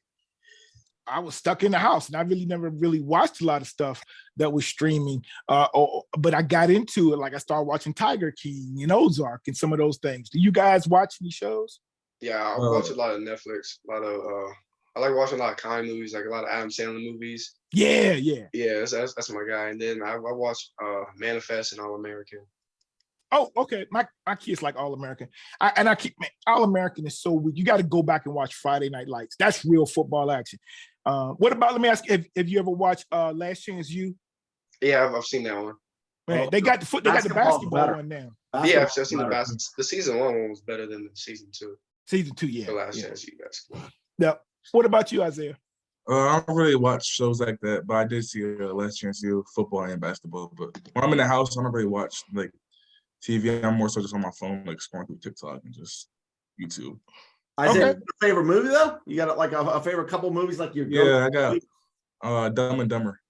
S2: I was stuck in the house and I really never really watched a lot of stuff that was streaming. But I got into it. Like I started watching Tiger King and Ozark and some of those things. Do you guys watch any shows?
S3: Yeah, I watch a lot of Netflix. I like watching a lot of comedy movies, like a lot of Adam Sandler movies.
S2: Yeah.
S3: Yeah, that's my guy. And then I watch Manifest and All American.
S2: Oh, okay. My kids like All American. All American is so weak. You got to go back and watch Friday Night Lights. That's real football action. What about? Let me ask you: Have you ever watched Last Chance U?
S3: Yeah, I've seen that one.
S2: Man, they got the basketball one now.
S3: Yeah, I've seen the basketball. The season 1 was better than the season 2.
S2: Season 2, yeah.
S3: The Last Chance U basketball.
S2: Yeah. What about you, Isaiah?
S4: I don't really watch shows like that, but I did see Last Chance U football and basketball. But when I'm in the house, I don't really watch like TV. I'm more so just on my phone, like scrolling through TikTok and just YouTube.
S1: Isaiah, your favorite movie though? You got like a favorite couple movies, like your
S4: I got Dumb and Dumber.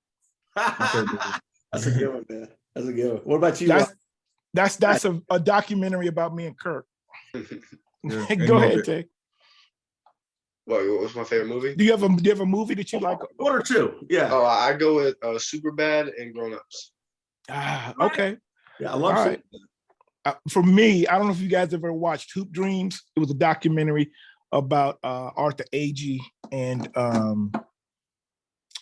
S1: That's a good one, man. That's a good one. What about you?
S2: That's a documentary about me and Kirk.
S4: Yeah.
S2: Go ahead, Tey.
S3: What's my favorite movie?
S2: Do you have a movie that you like?
S1: One or two? Yeah.
S3: Oh, I go with Superbad and Grown Ups.
S2: Okay.
S1: Yeah, I love it.
S2: For me, I don't know if you guys ever watched Hoop Dreams. It was a documentary about Arthur Agee and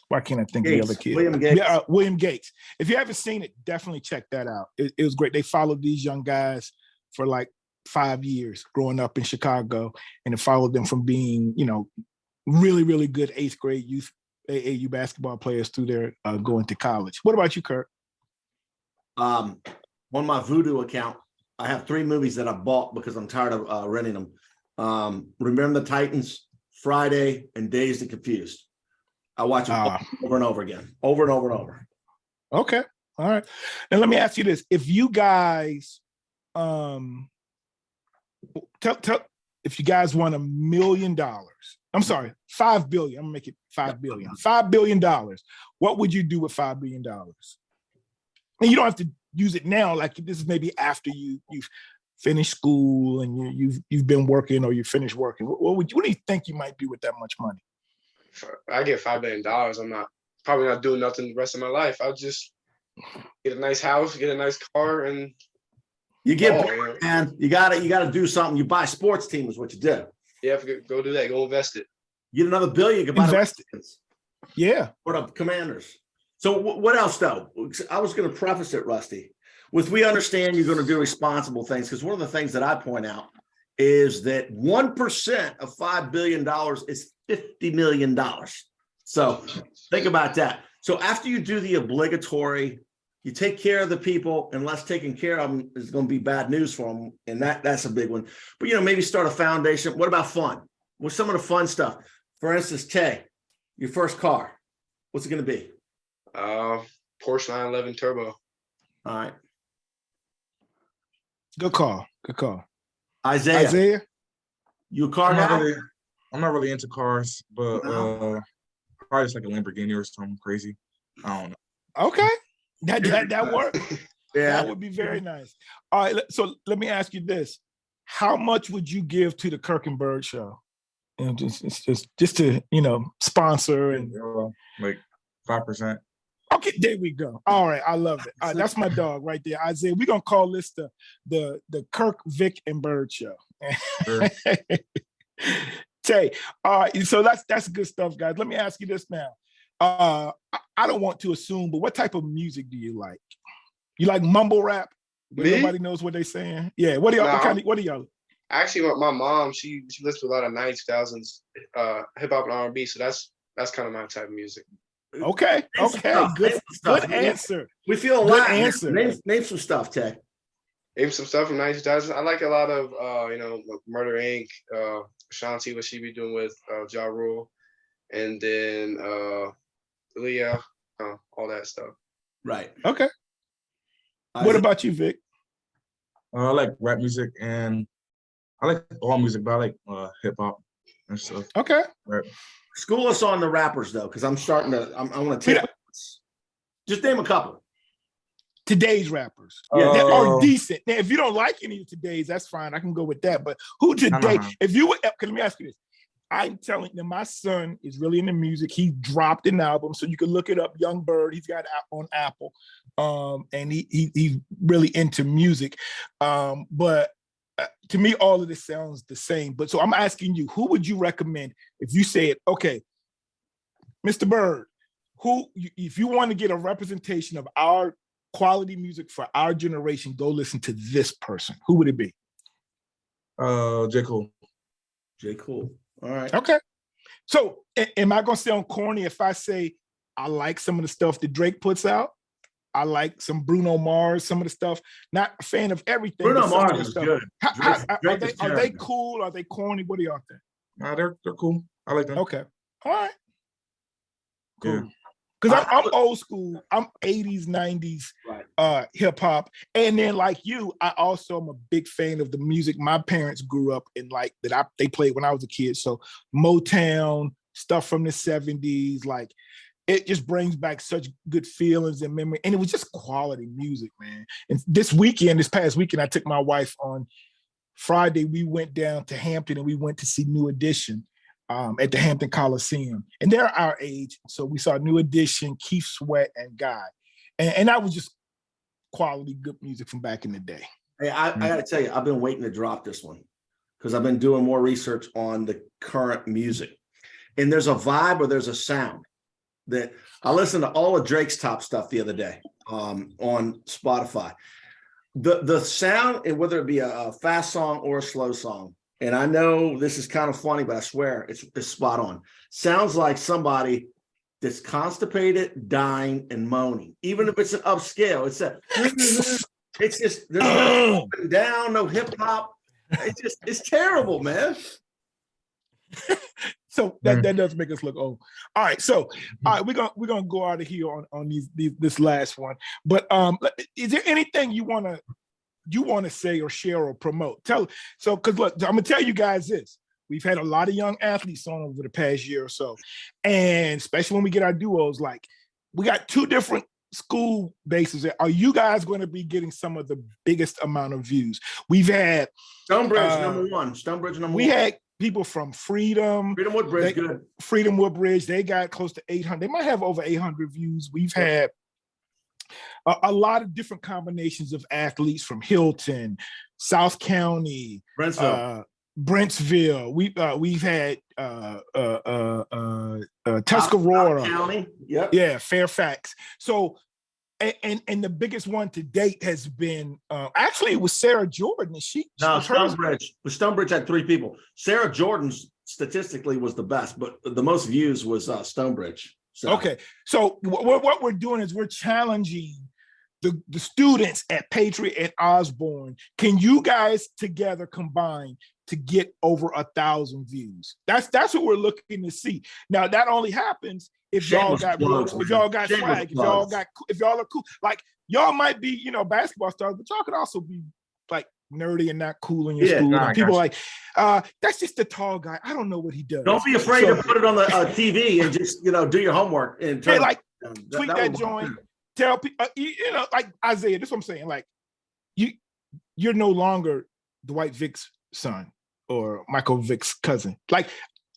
S2: why can't I think of the other kid?
S1: William Gates.
S2: Yeah, William Gates. If you haven't seen it, definitely check that out. It was great. They followed these young guys for like 5 years growing up in Chicago, and it followed them from being, really, really good 8th grade youth AAU basketball players through their going to college. What about you, Kirk?
S1: On my Vudu account, I have 3 movies that I bought because I'm tired of renting them. Remember the Titans, Friday, and Dazed and Confused. I watch them over and over again, over and over and over.
S2: Okay. All right. And let me ask you this. If you guys, if you guys won $1 million, I'm sorry, $5 billion, I'm gonna make it $5 billion. $5 billion, what would you do with $5 billion? And you don't have to use it now, like this is maybe after you've finished school and you've been working or you finished working. What do you think you might do with that much money?
S3: If I get $5 billion, I'm probably not doing nothing the rest of my life. I'll just get a nice house, get a nice car, and
S1: you get bored, man. You gotta do something. You buy a sports team is what you do.
S3: Yeah, go do that. Go invest it.
S1: Get another $1 billion. You can buy
S2: invest it. Yeah.
S1: What up, Commanders? So what else though? I was going to preface it, Rusty, with we understand you're going to do responsible things, because one of the things that I point out is that 1% of $5 billion is $50 million. So think about that. So after you do the obligatory, you take care of the people, and less taking care of them is going to be bad news for them. And that's a big one. But, maybe start a foundation. What about fun? What's some of the fun stuff? For instance, Tey, your first car, what's it going to be?
S3: Porsche 911 Turbo.
S1: All right.
S2: Good call.
S1: Isaiah, you a car guy?
S4: I'm not really into cars, but probably just like a Lamborghini or something crazy. I don't know.
S2: Okay. That works.
S1: Yeah.
S2: That would be very nice. All right. So let me ask you this. How much would you give to the Kirk and Byrd Show? Just to, sponsor and
S4: like 5%.
S2: Okay, there we go. All right, I love it. That's my dog right there, Isaiah. We're gonna call this the Kirk, Vick, and Byrd Show.
S4: Sure.
S2: Tey, all right, so that's good stuff, guys. Let me ask you this now. I don't want to assume, but what type of music do you like? You like mumble rap? Where nobody knows what they're saying? Yeah. What are y'all?
S3: Actually, my mom, she listens to a lot of 90s, 2000s hip hop and R&B, so that's kind of my type of music.
S2: Okay.
S1: Name some
S2: Okay.
S1: stuff.
S2: Good.
S1: Name some stuff.
S2: Good answer.
S1: We feel a
S2: Good
S1: lot.
S2: answer.
S1: Name some stuff, Tech.
S3: Name some stuff from 90s. I like a lot of Murder Inc., Shanti, what she be doing with Ja Rule, and then Leah, all that stuff.
S1: Right.
S2: Okay. What about you, Vic?
S4: I like rap music and I like all music, but I like hip hop and stuff.
S2: Okay.
S4: Right.
S1: School us on the rappers though, because I'm starting to. I want to take. Just name a couple.
S2: Today's rappers.
S1: Yeah.
S2: That are decent. Now, if you don't like any of today's, that's fine. I can go with that. But who today?
S4: No.
S2: If you would, let me ask you this. I'm telling you, my son is really into music. He dropped an album, so you can look it up. Young Bird, he's got it on Apple, and he's really into music. But to me, all of this sounds the same. But so I'm asking you, who would you recommend if you said, okay, Mr. Byrd, who, if you want to get a representation of our quality music for our generation, go listen to this person. Who would it be?
S4: J. Cole.
S1: J. Cole. All right.
S2: Okay. So am I gonna sound corny if I say I like some of the stuff that Drake puts out? I like some Bruno Mars, some of the stuff. Not a fan of everything.
S1: Bruno Mars is good.
S2: Are they cool? Are they corny? What do y'all think?
S4: Nah, they're cool. I like them.
S2: Okay. All right. Cool.
S4: Yeah.
S2: Because I'm old school. I'm 80s, 90s hip hop. And then like you, I also am a big fan of the music my parents grew up in, like that they played when I was a kid. So Motown, stuff from the 70s, like it just brings back such good feelings and memory. And it was just quality music, man. And this past weekend, I took my wife on Friday. We went down to Hampton and we went to see New Edition at the Hampton Coliseum. And they're our age. So we saw New Edition, Keith Sweat, and Guy. And that was just quality, good music from back in the day.
S1: Hey, I got to tell you, I've been waiting to drop this one because I've been doing more research on the current music. And there's a vibe or there's a sound that I listened to all of Drake's top stuff the other day on Spotify. The sound, and whether it be a fast song or a slow song, and I know this is kind of funny, but I swear it's spot on. Sounds like somebody that's constipated, dying, and moaning. Even if it's an upscale, it's just there's no up and down, no hip hop. It's terrible, man.
S2: So that does make us look old. All right, so all right, we're gonna go out of here on this last one. But is there anything you wanna say or share or promote? Because look, I'm gonna tell you guys this. We've had a lot of young athletes on over the past year or so, and especially when we get our duos, like we got 2 different school bases. Are you guys going to be getting some of the biggest amount of views? We've had
S1: Stonebridge number one. Stonebridge number one.
S2: We had people from Freedom
S1: Woodbridge, good.
S2: Freedom Woodbridge, they got close to 800. They might have over 800 views. We've had a lot of different combinations of athletes from Hilton, South County, Brentsville. We've had Tuscarora
S1: County. Yep.
S2: Yeah, Fairfax. So and the biggest one to date has been actually it was Sarah Jordan.
S1: Stonebridge had 3 people. Sarah Jordan's statistically was the best, but the most views was Stonebridge. So.
S2: Okay, so what we're doing is we're challenging the students at Patriot and Osbourn. Can you guys together combine to get over 1,000 views? That's what we're looking to see. Now that only happens if y'all got swag, if y'all are cool. Like y'all might be, basketball stars, but y'all could also be like nerdy and not cool in your school.
S4: Nah,
S2: and people are like, that's just the tall guy. I don't know what he does.
S1: Don't be afraid to put it on the TV and just do your homework and
S2: tweet that joint. Tell people, like Isaiah. This is what I'm saying. Like you're no longer Dwight Vick's son or Michael Vick's cousin. Like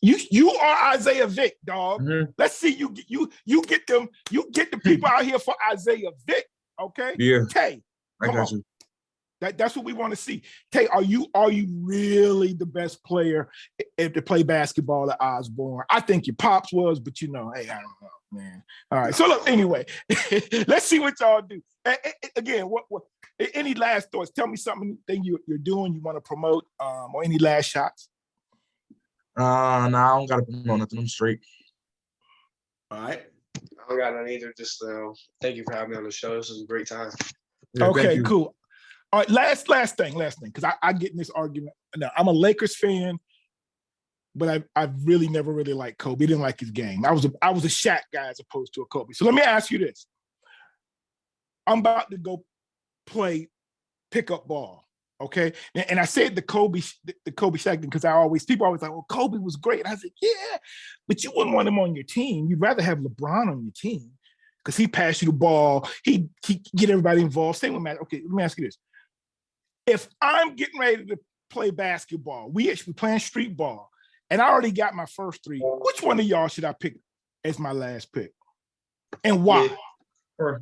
S2: you are Isaiah Vick, dog. Mm-hmm. Let's see you get them. You get the people out here for Isaiah Vick. Okay.
S4: Yeah.
S2: Tey,
S4: I got you.
S2: That's what we want to see. Tey, are you really the best player to play basketball at Osbourn? I think your pops was, but hey, I don't know, man. All right. So look, anyway, let's see what y'all do. Again, what any last thoughts? Tell me something you're doing, you want to promote, or any last shots?
S4: No, I don't gotta promote nothing. I'm straight.
S1: All right.
S3: I don't got none either. Just thank you for having me on the show. This was a great time.
S4: Yeah, thank
S2: Okay,
S4: you.
S2: cool. All right, last thing, because I get in this argument. Now, I'm a Lakers fan, but I really never really liked Kobe. Didn't like his game. I was a Shaq guy as opposed to a Kobe. So let me ask you this. I'm about to go play pickup ball, okay? And I said the Kobe Shaq thing because people always like, well, Kobe was great. And I said, yeah, but you wouldn't want him on your team. You'd rather have LeBron on your team because he passed you the ball. He get everybody involved. Same with Matt. Okay, let me ask you this. If I'm getting ready to play basketball, we actually playing street ball, and I already got my first three, which one of y'all should I pick as my last pick? And why?
S4: For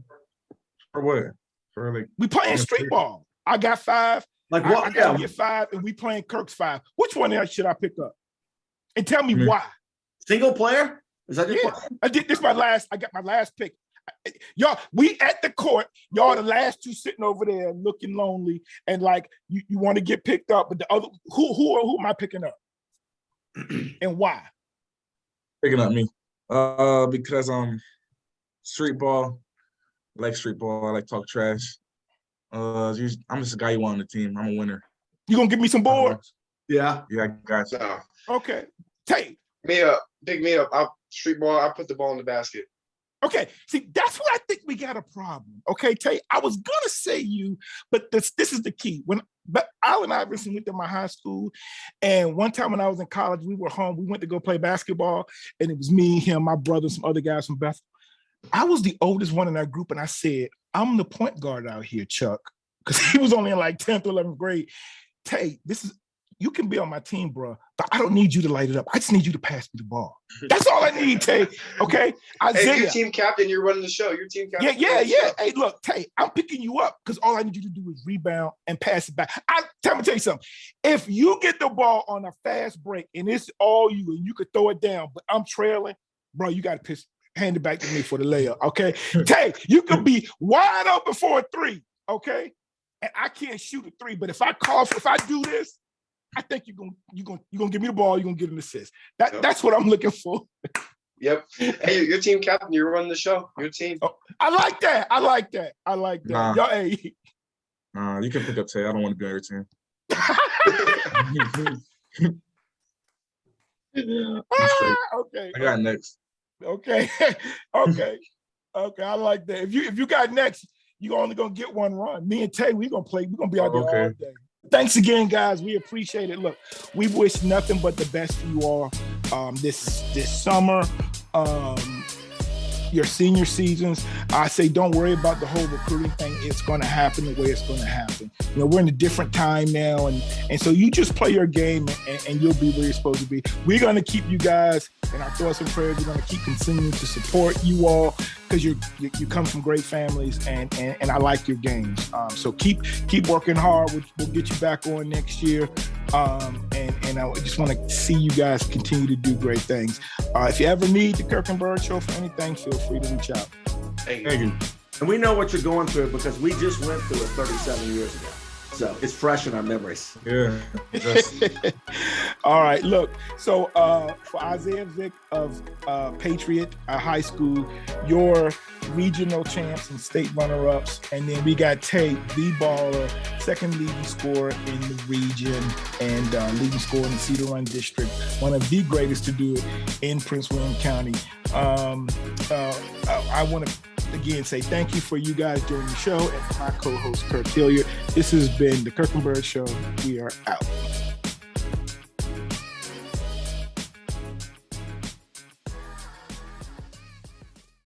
S4: what? For like
S2: We playing street ball. I got 5.
S1: Like
S2: I
S1: what?
S2: gotta get 5, and we playing Kirk's 5. Which one should I pick up? And tell me why.
S1: Single player? Is that your
S2: Yeah, I did this. I got my last pick. Y'all, we at the court. Y'all, the last two sitting over there looking lonely, and like you want to get picked up, but the other who am I picking up, and why?
S4: picking up me? Because street ball. I like street ball. I like talk trash. I'm just a guy you want on the team. I'm a winner.
S2: You gonna give me some boards?
S1: Yeah.
S4: Yeah, I got you.
S3: No,
S2: Okay, Tey.
S3: me up, pick me up. I'll street ball. I put the ball in the basket.
S2: Okay, see, that's what I think we got a problem. Okay, Tey, I was gonna say you, but this is the key. But Allen Iverson went to my high school, and one time when I was in college, we were home. We went to go play basketball, and it was me, him, my brother, some other guys from Bethel. I was the oldest one in our group, and I said, "I'm the point guard out here, Chuck," because he was only in like 10th or 11th grade. Tey, you can be on my team, bro, but I don't need you to light it up. I just need you to pass me the ball. That's all I need, Tey. Okay, Isaiah.
S3: Hey, you're team captain. You're running the show. You're team captain.
S2: Yeah. Hey, look, Tey, I'm picking you up because all I need you to do is rebound and pass it back. Tell you something. If you get the ball on a fast break and it's all you and you could throw it down, but I'm trailing, bro, you got to hand it back to me for the layup, okay? Tey, you could be wide open for a 3, okay? And I can't shoot a 3, but if I do this, I think you're gonna give me the ball. You're gonna get an assist. That's what I'm looking for.
S3: Yep. Hey, you're team captain. You're running the show. Your team.
S2: Oh, I like that.
S4: Nah.
S2: Y'all, hey.
S4: Nah, you can pick up Tey. I don't want to be on your team.
S2: Okay.
S4: I got next.
S2: Okay. Okay. I like that. If you got next, you're only gonna get one run. Me and Tey, we're gonna be out there all day. Thanks again, guys. We appreciate it. Look, we wish nothing but the best for you all this summer. Your senior seasons. I say don't worry about the whole recruiting thing. It's going to happen the way it's going to happen. You know, we're in a different time now, and so you just play your game and you'll be where you're supposed to be. We're going to keep you guys in our thoughts and prayers. We're going to keep continuing to support you all because you come from great families, and I like your games. So keep working hard. We'll get you back on next year. And I just want to see you guys continue to do great things. If you ever need the Kirk and Byrd Show for anything, feel free to reach out.
S3: Thank you.
S4: Thank you.
S1: And we know what you're going through because we just went through it 37 years ago. So it's fresh in our memories.
S4: Yeah.
S2: All right, look. So for Isaiah Vick of Patriot High School, your regional champs and state runner-ups, and then we got Tey, the baller, second leading scorer in the region and leading scorer in the Cedar Run District, one of the greatest to do it in Prince William County. I want to again say thank you for you guys during the show, and for my co-host Kirk Hilliard. This has been the Kirk and Byrd Show. We are out.